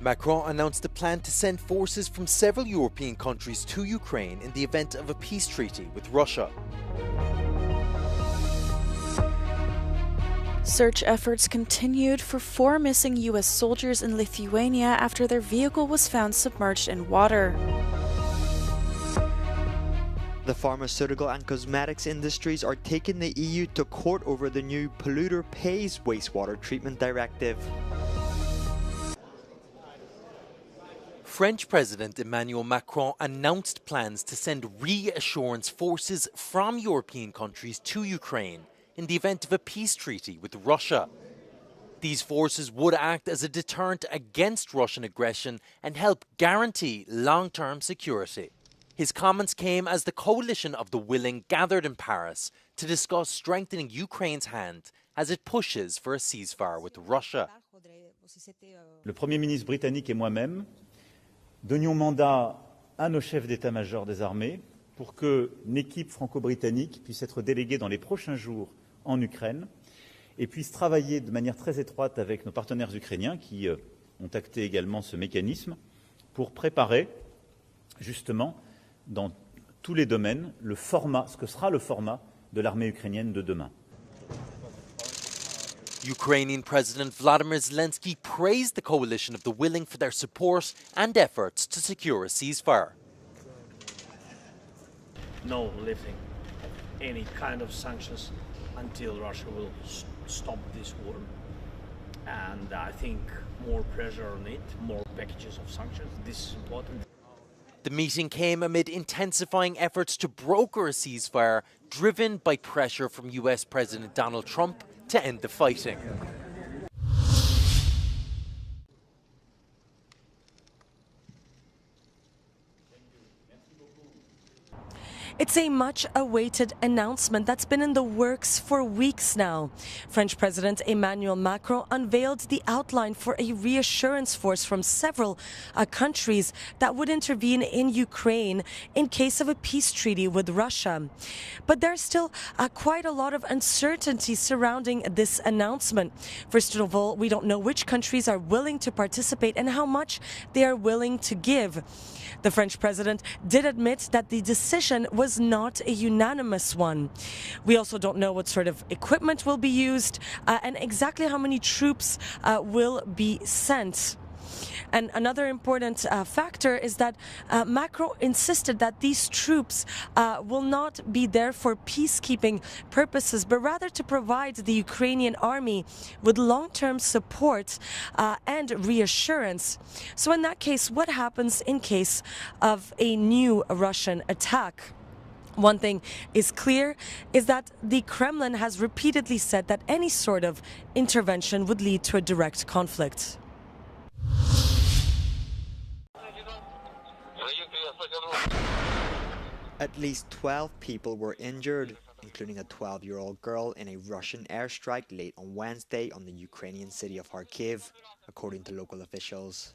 Macron announced a plan to send forces from several European countries to Ukraine in the event of a peace treaty with Russia. Search efforts continued for 4 missing US soldiers in Lithuania after their vehicle was found submerged in water. The pharmaceutical and cosmetics industries are taking the EU to court over the new polluter pays wastewater treatment directive. French President Emmanuel Macron announced plans to send reassurance forces from European countries to Ukraine in the event of a peace treaty with Russia. These forces would act as a deterrent against Russian aggression and help guarantee long-term security. His comments came as the coalition of the willing gathered in Paris to discuss strengthening Ukraine's hand as it pushes for a ceasefire with Russia. Le Premier ministre britannique et moi-même donnions mandat à nos chefs d'état-major des armées pour qu'une équipe franco-britannique puisse être déléguée dans les prochains jours en Ukraine et puisse travailler de manière très étroite avec nos partenaires ukrainiens qui ont acté également ce mécanisme pour préparer justement dans tous les domaines le format, ce que sera le format de l'armée ukrainienne de demain. Ukrainian President Vladimir Zelensky praised the coalition of the willing for their support and efforts to secure a ceasefire. No lifting any kind of sanctions until Russia will stop this war. And I think more pressure on it, more packages of sanctions, this is important. The meeting came amid intensifying efforts to broker a ceasefire driven by pressure from US President Donald Trump to end the fighting. It's a much-awaited announcement that's been in the works for weeks now. French President Emmanuel Macron unveiled the outline for a reassurance force from several countries that would intervene in Ukraine in case of a peace treaty with Russia. But there's still quite a lot of uncertainty surrounding this announcement. First of all, we don't know which countries are willing to participate and how much they are willing to give. The French president did admit that the decision was not a unanimous one. We also don't know what sort of equipment will be used and exactly how many troops will be sent. And another important factor is that Macron insisted that these troops will not be there for peacekeeping purposes, but rather to provide the Ukrainian army with long-term support and reassurance. So in that case, what happens in case of a new Russian attack? One thing is clear is that the Kremlin has repeatedly said that any sort of intervention would lead to a direct conflict. At least 12 people were injured, including a 12-year-old girl in a Russian airstrike late on Wednesday on the Ukrainian city of Kharkiv, according to local officials.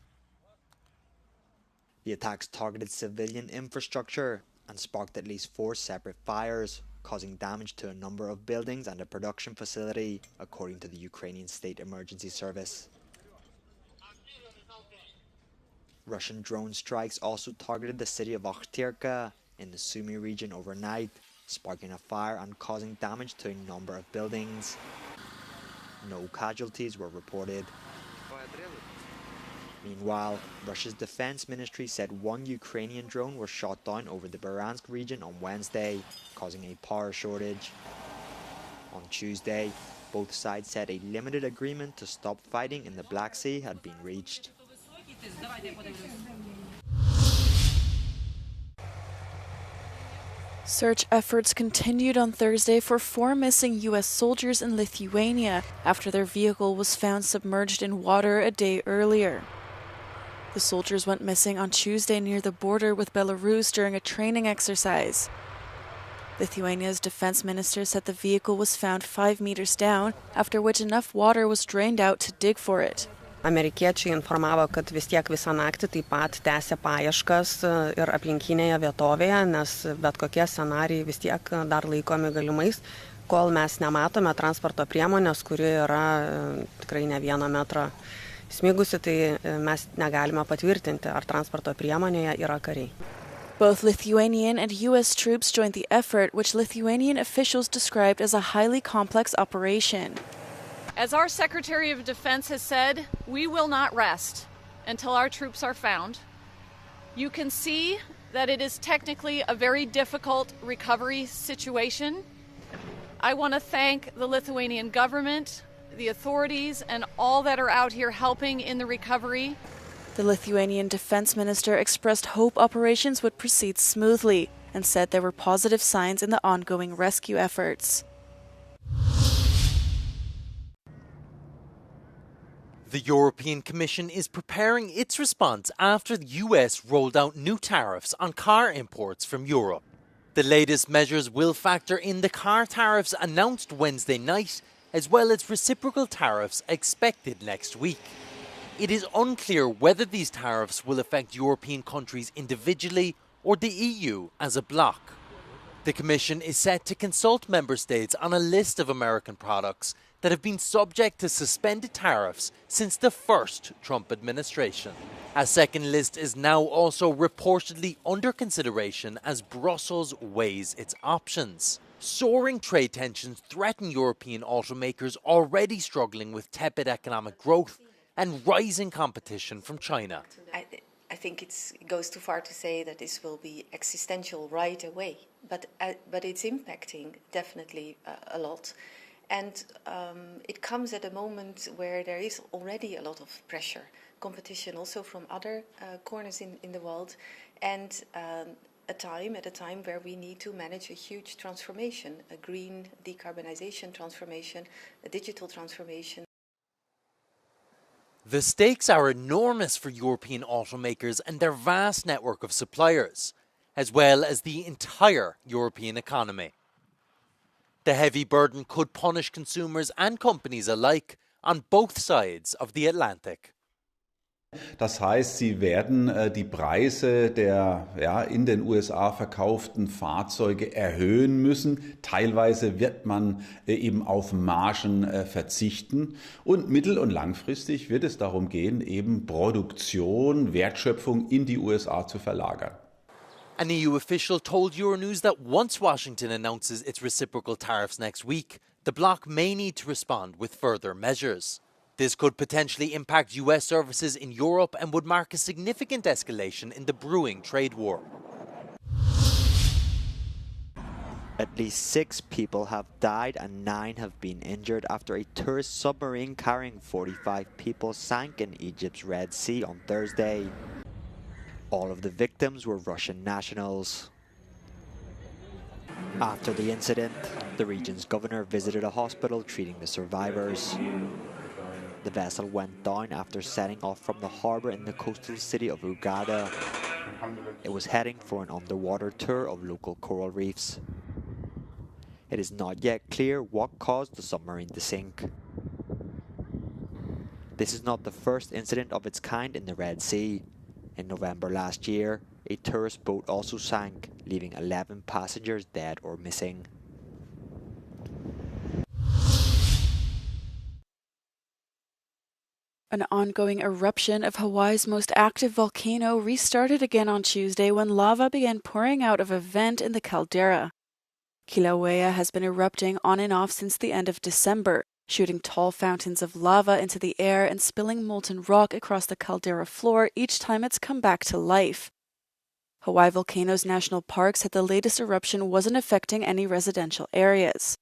The attacks targeted civilian infrastructure and sparked at least 4 separate fires, causing damage to a number of buildings and a production facility, according to the Ukrainian State Emergency Service. Russian drone strikes also targeted the city of Ochtyrka in the Sumy region overnight, sparking a fire and causing damage to a number of buildings. No casualties were reported. Meanwhile, Russia's defense ministry said 1 Ukrainian drone was shot down over the Bryansk region on Wednesday, causing a power shortage. On Tuesday, both sides said a limited agreement to stop fighting in the Black Sea had been reached. Search efforts continued on Thursday for 4 missing US soldiers in Lithuania after their vehicle was found submerged in water a day earlier. The soldiers went missing on Tuesday near the border with Belarus during a training exercise. Lithuania's defense minister said the vehicle was found 5 meters down, after which enough water was drained out to dig for it. Amerikiečiai informavo, kad vis tiek visą naktį taip pat tęsia paieškas ir aplinkinėje vietovėje, nes bet kokie scenarijai vis tiek dar laikomi galimais, kol mes nematome transporto priemonės, kuri yra tikrai ne 1 metrą smigusi, tai mes negalime patvirtinti, ar transporto priemonėje yra kariai. Both Lithuanian and U.S. troops joined the effort, which Lithuanian officials described as a highly complex operation. As our Secretary of Defense has said, we will not rest until our troops are found. You can see that it is technically a very difficult recovery situation. I want to thank the Lithuanian government, the authorities, and all that are out here helping in the recovery. The Lithuanian defense minister expressed hope operations would proceed smoothly and said there were positive signs in the ongoing rescue efforts. The European Commission is preparing its response after the US rolled out new tariffs on car imports from Europe. The latest measures will factor in the car tariffs announced Wednesday night, as well as reciprocal tariffs expected next week. It is unclear whether these tariffs will affect European countries individually or the EU as a bloc. The Commission is set to consult member states on a list of American products that have been subject to suspended tariffs since the first Trump administration. A second list is now also reportedly under consideration as Brussels weighs its options. Soaring trade tensions threaten European automakers already struggling with tepid economic growth and rising competition from China. I think it goes too far to say that this will be existential right away, but it's impacting definitely a lot. And it comes at a moment where there is already a lot of pressure, competition also from other corners in the world, and at a time where we need to manage a huge transformation, a green decarbonization transformation, a digital transformation. The stakes are enormous for European automakers and their vast network of suppliers, as well as the entire European economy. The heavy burden could punish consumers and companies alike on both sides of the Atlantic. Das heißt, sie werden die Preise der in den USA verkauften Fahrzeuge erhöhen müssen. Teilweise wird man eben auf Margen verzichten. Und mittel- und langfristig wird es darum gehen, eben Produktion, Wertschöpfung in die USA zu verlagern. An EU official told Euronews that once Washington announces its reciprocal tariffs next week, the bloc may need to respond with further measures. This could potentially impact US services in Europe and would mark a significant escalation in the brewing trade war. At least 6 people have died and 9 have been injured after a tourist submarine carrying 45 people sank in Egypt's Red Sea on Thursday. All of the victims were Russian nationals. After the incident, the region's governor visited a hospital treating the survivors. The vessel went down after setting off from the harbour in the coastal city of Hurghada. It was heading for an underwater tour of local coral reefs. It is not yet clear what caused the submarine to sink. This is not the first incident of its kind in the Red Sea. In November last year, a tourist boat also sank, leaving 11 passengers dead or missing. An ongoing eruption of Hawaii's most active volcano restarted again on Tuesday when lava began pouring out of a vent in the caldera. Kilauea has been erupting on and off since the end of December, shooting tall fountains of lava into the air and spilling molten rock across the caldera floor each time it's come back to life. Hawaii Volcanoes National Park said the latest eruption wasn't affecting any residential areas.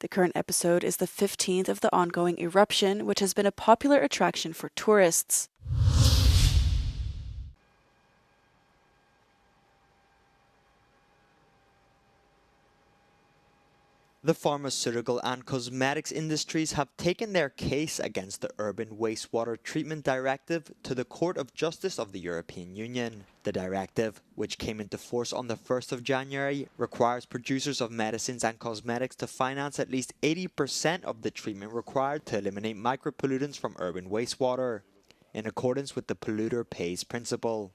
The current episode is the 15th of the ongoing eruption, which has been a popular attraction for tourists. The pharmaceutical and cosmetics industries have taken their case against the Urban Wastewater Treatment Directive to the Court of Justice of the European Union. The directive, which came into force on the 1st of January, requires producers of medicines and cosmetics to finance at least 80% of the treatment required to eliminate micropollutants from urban wastewater, in accordance with the polluter pays principle.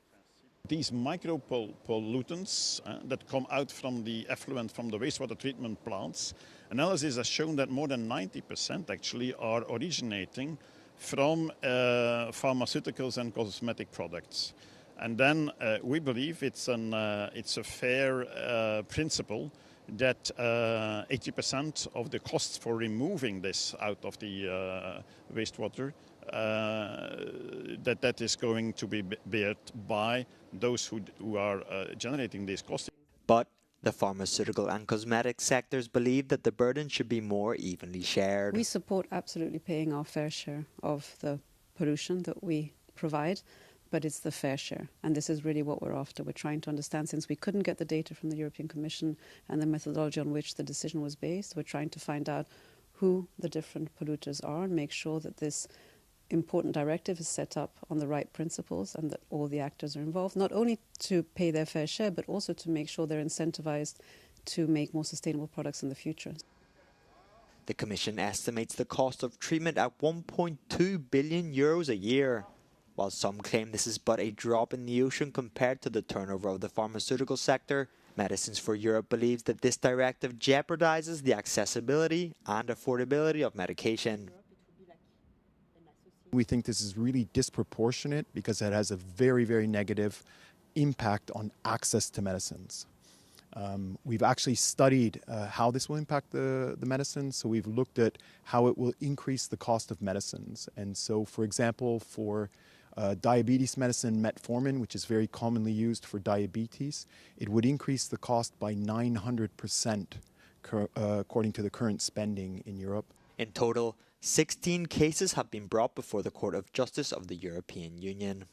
These micropollutants that come out from the effluent from the wastewater treatment plants, analysis has shown that more than 90% actually are originating from pharmaceuticals and cosmetic products. And then we believe it's a fair principle that 80% of the costs for removing this out of the wastewater, that is going to be bared by those who are generating these costs. But the pharmaceutical and cosmetic sectors believe that the burden should be more evenly shared. We support absolutely paying our fair share of the pollution that we provide, but it's the fair share. And this is really what we're after. We're trying to understand, since we couldn't get the data from the European Commission and the methodology on which the decision was based, we're trying to find out who the different polluters are and make sure that this important directive is set up on the right principles and that all the actors are involved, not only to pay their fair share, but also to make sure they're incentivized to make more sustainable products in the future. The Commission estimates the cost of treatment at 1.2 billion euros a year. While some claim this is but a drop in the ocean compared to the turnover of the pharmaceutical sector, Medicines for Europe believes that this directive jeopardizes the accessibility and affordability of medication. We think this is really disproportionate because it has a very, very negative impact on access to medicines. We've actually studied how this will impact the medicines. So we've looked at how it will increase the cost of medicines. And so, for example, for diabetes medicine, metformin, which is very commonly used for diabetes, it would increase the cost by 900% according to the current spending in Europe. In total, 16 cases have been brought before the Court of Justice of the European Union.